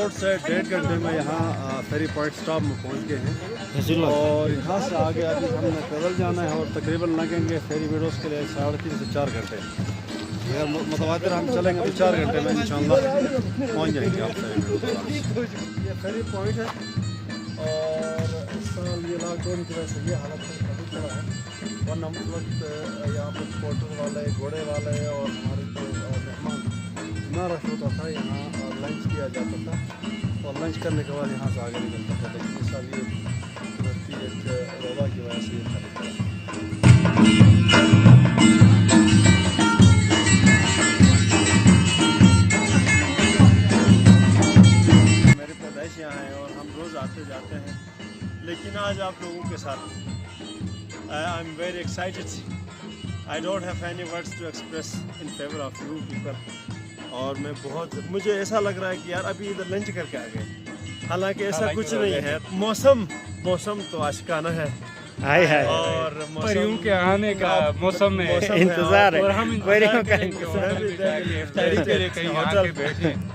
About से 1.5 घंटे में यहाँ फेरी पॉइंट स्टॉप में पहुँच गए हैं और यहाँ से आगे अभी हमने पैदल जाना है और तकरीबन लगेंगे फेरी वीडियोस के लिए 3.5 से 4 घंटे। अगर मुतवातिर हम चलेंगे तो 4 घंटे में इंशाल्लाह पहुँच जाएंगे आप फेरी वीडियोस। ये फेरी पॉइंट है और इस साल ये लॉकडाउन की वजह से ये हालत काफ़ी खड़ा है, वरना उस वक्त यहाँ पर स्कूटर वाले, घोड़े वाले और हमारे जो मेहमान इतना रश होता था यहाँ और लंच किया जाता था और लंच करने के बाद यहाँ से आगे निकलता था। लेकिन इस साल ये कुदरती एक वबा की वजह से ये खाली पड़ा। मेरी पैदाइश यहाँ है और हम रोज़ आते जाते हैं, लेकिन आज आप लोगों के साथ I am very excited. I don't have any words to express in favour of you people. और मैं मुझे ऐसा लग रहा है कि यार अभी इधर लंच करके आ गए, हालांकि ऐसा कुछ नहीं है। मौसम तो आशिकाना है और परियों के आने का मौसम में इंतजार है और हम परियों का इंतजार।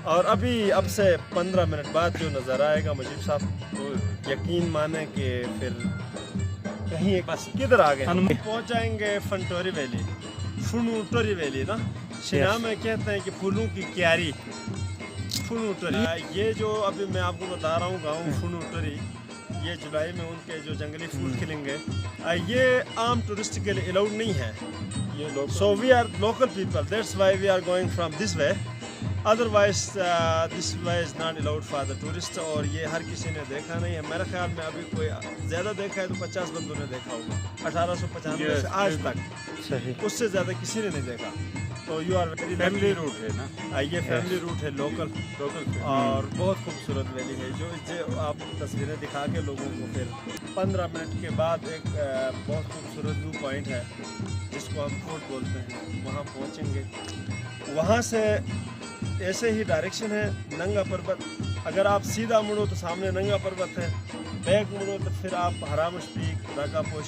और अभी अब से 15 मिनट बाद जो नज़ारा आएगा मुजीब साहब, यकीन माने कि फिर कहीं बस किधर आ गए हम पहुंच जाएंगे। फुनूटोरी वैली ना शिना में कहते हैं कि फूलों की क्यारी फुनूटोरी। ये जो अभी मैं आपको बता रहा हूँ गाँव फुनूटोरी, ये जुलाई में उनके जो जंगली फूल खिलेंगे, ये आम टूरिस्ट के लिए अलाउड नहीं है। So we are local people, that's why we are going from this way, otherwise this way is not allowed for the tourist. और ये हर किसी ने देखा नहीं है, मेरे ख्याल में अभी कोई ज़्यादा देखा है तो 50 बंदों ने देखा होगा 1895 से आज तक, उससे ज़्यादा किसी ने नहीं देखा। तो you are very family root है ना, ये फैमिली रूट है, लोकल और बहुत खूबसूरत वैली है। जो आप तस्वीरें दिखा के लोगों को फिर 15 मिनट के बाद एक बहुत खूबसूरत व्यू पॉइंट है जिसको हम फोर्ट बोलते हैं, वहाँ पहुँचेंगे। वहाँ से ऐसे ही डायरेक्शन है नंगा पर्वत। अगर आप सीधा मुड़ो तो सामने नंगा पर्वत है, बैक मुड़ो तो फिर आप हरामश पीक, राकापोश